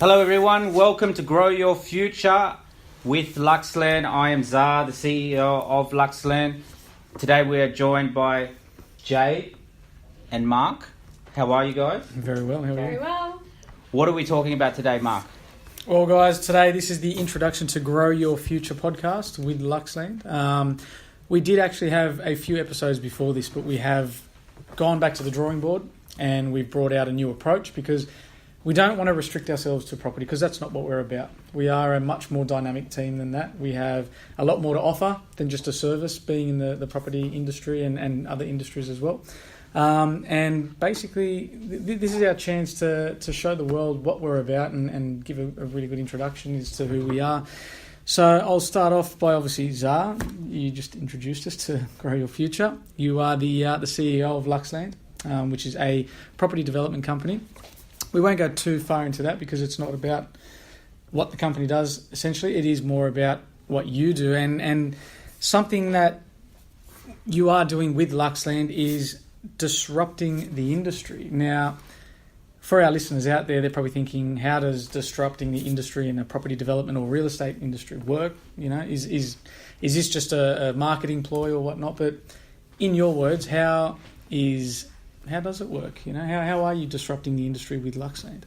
Hello everyone, welcome to Grow Your Future with Luxland. I am Zar, the CEO of Luxland. Today we are joined by Jade and Mark. How are you guys? Very well, how are you? Very well. What are we talking about today, Mark? Well, guys, today this is the introduction to Grow Your Future podcast with Luxland. We did actually have a few episodes before this, but we have gone back to the drawing board and we've brought out a new approach because we don't want to restrict ourselves to property because that's not what we're about. We are a much more dynamic team than that. We have a lot more to offer than just a service, being in the property industry and other industries as well. And basically, this is our chance to show the world what we're about and give a really good introduction as to who we are. So I'll start off by obviously Zar. You just introduced us to Grow Your Future. You are the CEO of Luxland, which is a property development company. We won't go too far into that because it's not about what the company does. Essentially, it is more about what you do. And something that you are doing with Luxland is disrupting the industry. Now, for our listeners out there, they're probably thinking, how does disrupting the industry in the property development or real estate industry work? You know, is this just a marketing ploy or whatnot? But in your words, how does it work? You know, how are you disrupting the industry with Luxland?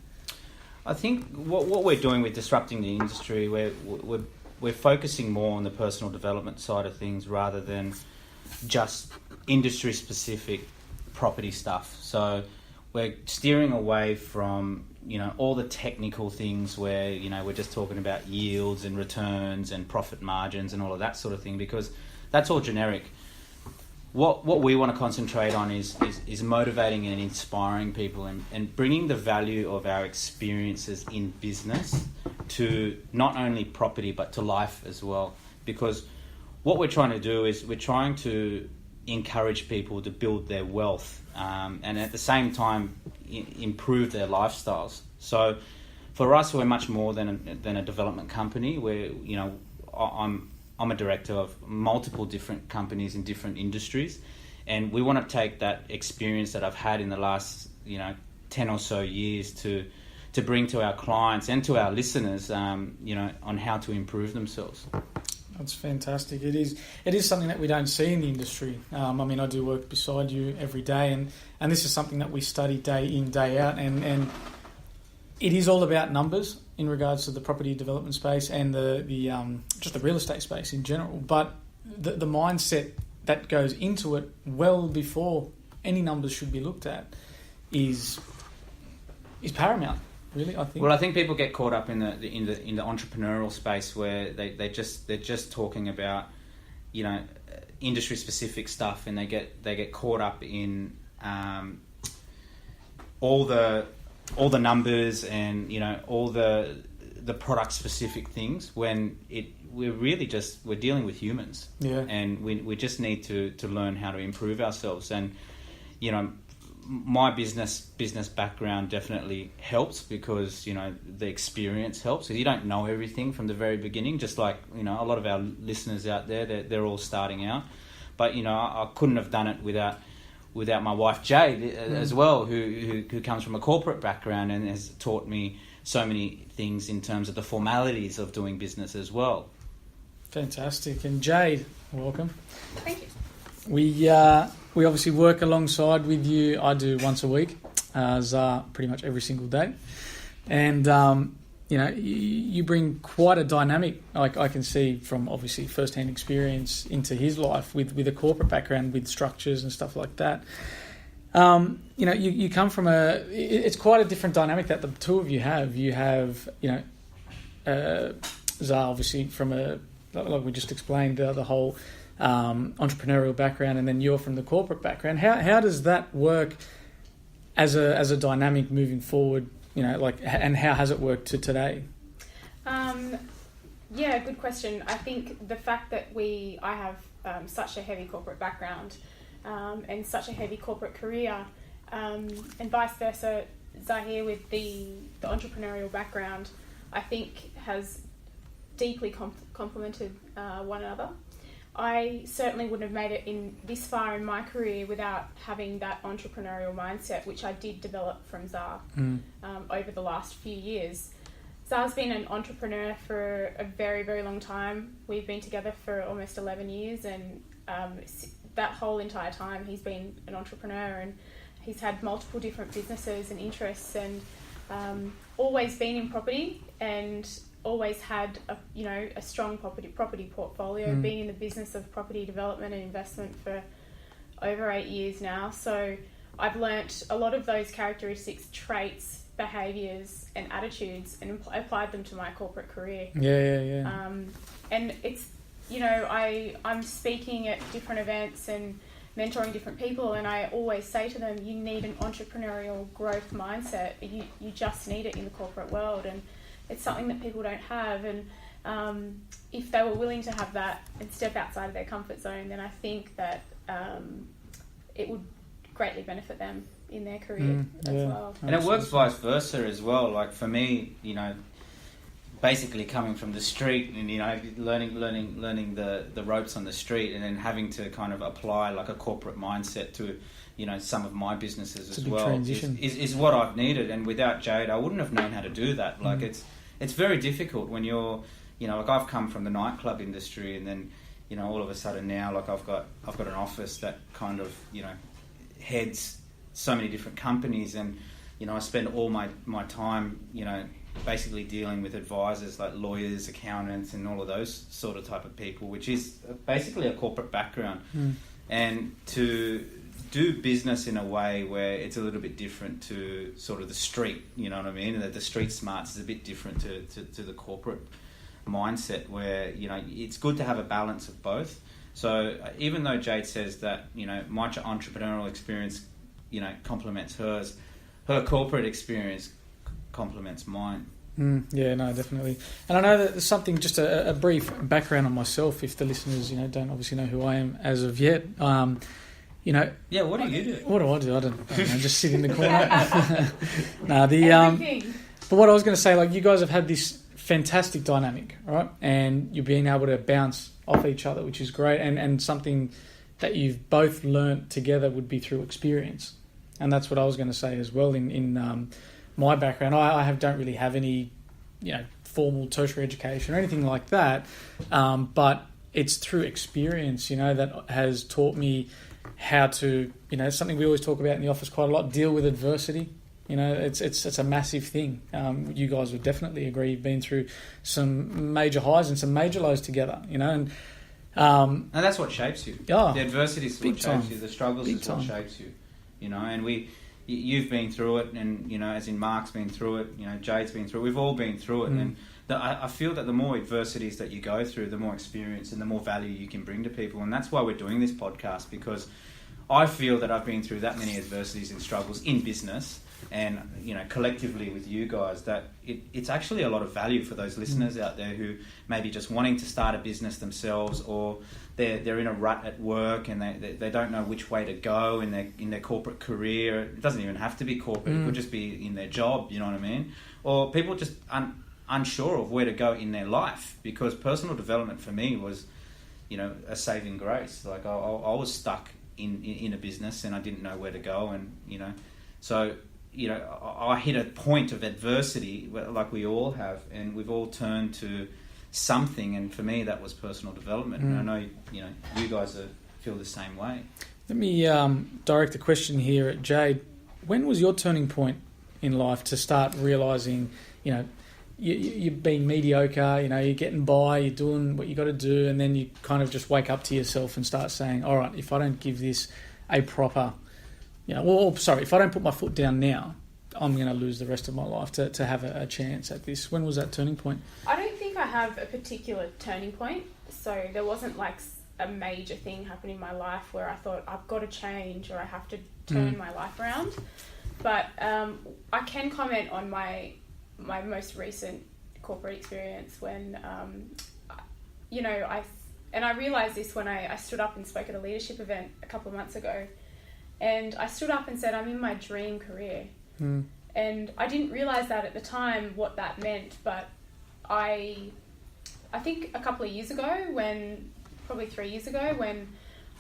I think what we're doing with disrupting the industry, we're focusing more on the personal development side of things rather than just industry-specific property stuff. So we're steering away from, all the technical things where, we're just talking about yields and returns and profit margins and all of that sort of thing, because that's all generic. What we want to concentrate on is motivating and inspiring people and bringing the value of our experiences in business to not only property but to life as well. Because what we're trying to do is we're trying to encourage people to build their wealth and at the same time improve their lifestyles. So for us, we're much more than a development company. I'm a director of multiple different companies in different industries, and we want to take that experience that I've had in the last 10 or so years to bring to our clients and to our listeners on how to improve themselves. That's fantastic. It is something that we don't see in the industry. I do work beside you every day, and this is something that we study day in, day out, and it is all about numbers in regards to the property development space and the just the real estate space in general. But the mindset that goes into it well before any numbers should be looked at is paramount. Really, I think. Well, I think people get caught up in the entrepreneurial space where they're just talking about industry specific stuff, and they get caught up in all the numbers and all the product specific things when we're dealing with humans. Yeah. And we just need to learn how to improve ourselves. And my business background definitely helps because the experience helps. You don't know everything from the very beginning, just like a lot of our listeners out there, they're all starting out. But I couldn't have done it without my wife Jade as well, who comes from a corporate background and has taught me so many things in terms of the formalities of doing business as well. Fantastic. And Jade, welcome. Thank you. We obviously work alongside with you. I do once a week, Zar pretty much every single day, and you bring quite a dynamic. I can see from obviously first-hand experience into his life with a corporate background, with structures and stuff like that. You come from it's quite a different dynamic that the two of you have. You have Zar obviously from like we just explained the whole entrepreneurial background, and then you're from the corporate background. How does that work as a dynamic moving forward? And how has it worked to today? Good question. I think the fact that I have such a heavy corporate background and such a heavy corporate career, and vice versa, Zahir with the entrepreneurial background, I think has deeply complemented one another. I certainly wouldn't have made it this far in my career without having that entrepreneurial mindset, which I did develop from Zar over the last few years. Zara's been an entrepreneur for a very, very long time. We've been together for almost 11 years, and that whole entire time he's been an entrepreneur, and he's had multiple different businesses and interests, and always been in property, and always had a strong property portfolio, being in the business of property development and investment for over 8 years now. So I've learnt a lot of those characteristics, traits, behaviours and attitudes, and applied them to my corporate career. And it's, I'm speaking at different events and mentoring different people, and I always say to them, you need an entrepreneurial growth mindset. You just need it in the corporate world, and it's something that people don't have. And if they were willing to have that and step outside of their comfort zone, then I think that it would greatly benefit them in their career as well. And it works vice versa as well. Like for me, basically coming from the street and learning the ropes on the street, and then having to kind of apply like a corporate mindset to some of my businesses as well is what I've needed. And without Jade, I wouldn't have known how to do that. Like it's very difficult when you're like I've come from the nightclub industry, and then all of a sudden now like I've got an office that kind of heads so many different companies, and I spend all my time basically dealing with advisors like lawyers, accountants, and all of those sort of type of people, which is basically a corporate background. And to do business in a way where it's a little bit different to sort of the street, you know what I mean? And that the street smarts is a bit different to the corporate mindset, where it's good to have a balance of both. So even though Jade says that my entrepreneurial experience complements hers, her corporate experience complements mine. Yeah, no, definitely. And I know that there's something, just a brief background on myself, if the listeners don't obviously know who I am as of yet. What do you do? What do I do? I don't know, just sit in the corner. But what I was going to say, like, you guys have had this fantastic dynamic, right? And you're being able to bounce off each other, which is great. And something that you've both learnt together would be through experience. And that's what I was going to say as well. In my background, I don't really have any, formal tertiary education or anything like that. But it's through experience, that has taught me how to, it's something we always talk about in the office quite a lot, deal with adversity. It's a massive thing. You guys would definitely agree. You've been through some major highs and some major lows together, and that's what shapes you. Yeah, the adversity is what shapes you. The struggles is what shapes you. And you've been through it, and as in Mark's been through it. Jade's been through it. We've all been through it, and I feel that the more adversities that you go through, the more experience and the more value you can bring to people. And that's why we're doing this podcast, because I feel that I've been through that many adversities and struggles in business, and collectively with you guys, that it's actually a lot of value for those listeners out there who may be just wanting to start a business themselves, or they're in a rut at work and they don't know which way to go in their corporate career. It doesn't even have to be corporate. It could just be in their job, you know what I mean? Or people just unsure of where to go in their life, because personal development for me was a saving grace. Like I was stuck in a business and I didn't know where to go, and so I hit a point of adversity like we all have, and we've all turned to something, and for me that was personal development. And I know you guys feel the same way. Let me direct the question here at Jade. When was your turning point in life to start realising you're being mediocre, you're getting by, you're doing what you got to do, and then you kind of just wake up to yourself and start saying, all right, if I don't give this a proper, if I don't put my foot down now, I'm going to lose the rest of my life to have a chance at this. When was that turning point? I don't think I have a particular turning point. So there wasn't like a major thing happening in my life where I thought I've got to change or I have to turn my life around. But I can comment on my most recent corporate experience when, I realised this when I stood up and spoke at a leadership event a couple of months ago. And I stood up and said, I'm in my dream career. And I didn't realise that at the time, what that meant. But I think a couple of years ago, probably 3 years ago, when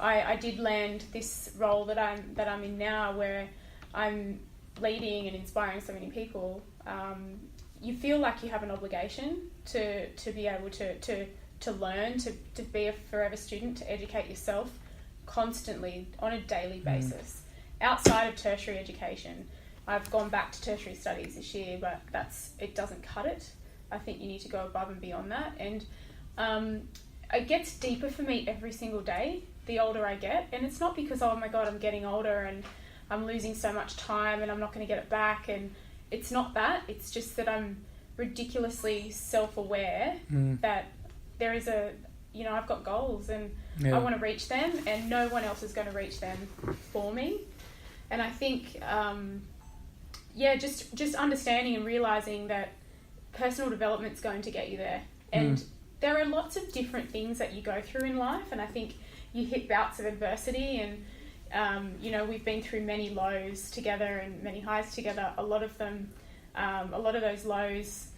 I did land this role that I'm in now, where I'm leading and inspiring so many people, you feel like you have an obligation to be able to learn, to be a forever student, to educate yourself constantly on a daily basis. Outside of tertiary education, I've gone back to tertiary studies this year, but it doesn't cut it. I think you need to go above and beyond that. And it gets deeper for me every single day, the older I get. And it's not because, oh my God, I'm getting older and I'm losing so much time and I'm not going to get it back. And it's not that. It's just that I'm ridiculously self-aware that there is I've got goals and I want to reach them, and no one else is going to reach them for me. And I think, just understanding and realising that personal development's going to get you there. And there are lots of different things that you go through in life, and I think you hit bouts of adversity, and we've been through many lows together and many highs together. A lot of those lows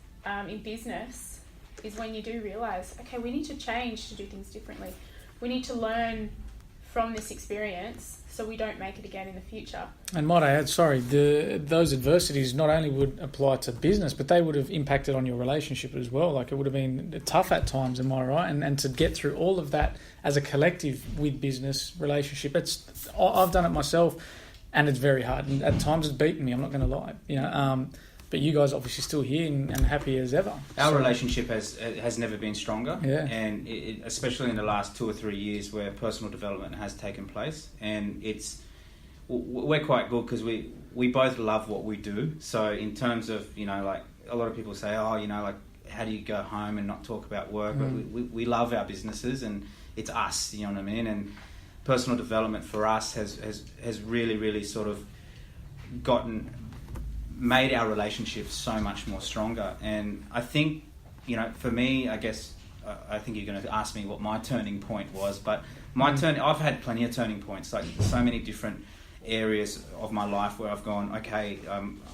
in business is when you do realise, okay, we need to change to do things differently. We need to learn from this experience so we don't make it again in the future. And might I add, those adversities not only would apply to business, but they would have impacted on your relationship as well. Like, it would have been tough at times, am I right? And to get through all of that as a collective with business relationship, I've done it myself, and it's very hard. And at times it's beaten me, I'm not going to lie. But you guys are obviously still here and happy as ever. Our relationship has never been stronger, and especially in the last 2 or 3 years where personal development has taken place, and we're quite good because we both love what we do. So in terms of like a lot of people say, like how do you go home and not talk about work? But we love our businesses and it's us, you know what I mean? And personal development for us has really, really sort of made our relationship so much more stronger. And I think, for me, I guess, I think you're going to ask me what my turning point was, but I've had plenty of turning points, like so many different areas of my life where I've gone, okay,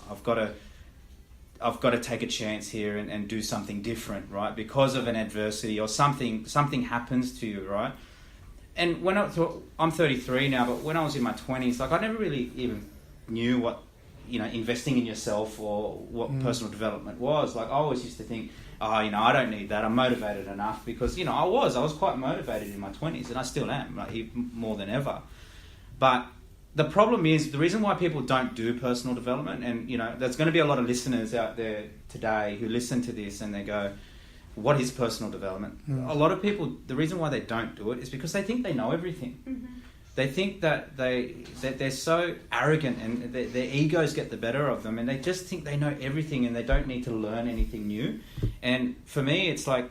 I've got to take a chance here and do something different, right? Because of an adversity or something happens to you, right? And when I'm 33 now, but when I was in my 20s, like I never really even knew what investing in yourself or what personal development was. Like I always used to think, I don't need that. I'm motivated enough because, I was quite motivated in my 20s and I still am, like more than ever. But the problem is, the reason why people don't do personal development, and, there's going to be a lot of listeners out there today who listen to this and they go, what is personal development? A lot of people, the reason why they don't do it is because they think they know everything. Mm-hmm. They think that they're so arrogant and their egos get the better of them and they just think they know everything and they don't need to learn anything new. And for me, it's like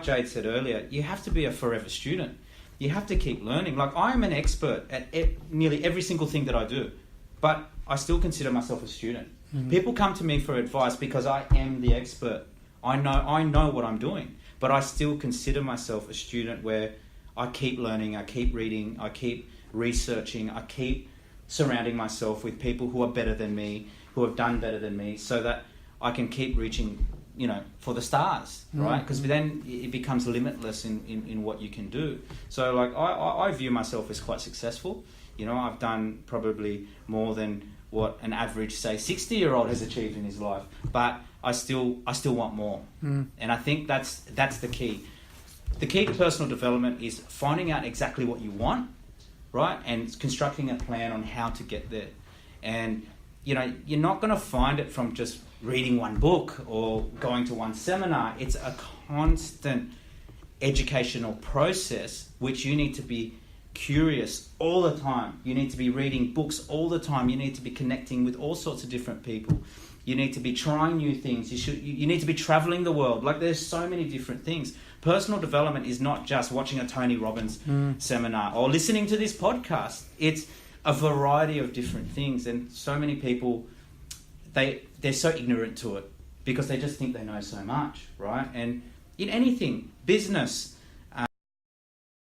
Jade said earlier, you have to be a forever student. You have to keep learning. Like I am an expert at nearly every single thing that I do, but I still consider myself a student. Mm-hmm. People come to me for advice because I am the expert. I know what I'm doing, but I still consider myself a student where I keep learning, I keep reading, I keep researching, I keep surrounding myself with people who are better than me, who have done better than me, so that I can keep reaching, for the stars, right? Because then it becomes limitless in what you can do. So like I view myself as quite successful. I've done probably more than what an average, say, 60-year-old has achieved in his life, but I still want more. And I think that's the key. The key to personal development is finding out exactly what you want, right? And constructing a plan on how to get there. And, you're not going to find it from just reading one book or going to one seminar. It's a constant educational process which you need to be curious all the time. You need to be reading books all the time. You need to be connecting with all sorts of different people. You need to be trying new things. You need to be traveling the world. Like there's so many different things. Personal development is not just watching a Tony Robbins seminar or listening to this podcast. It's a variety of different things. And so many people, they're so ignorant to it because they just think they know so much, right? And in anything, business,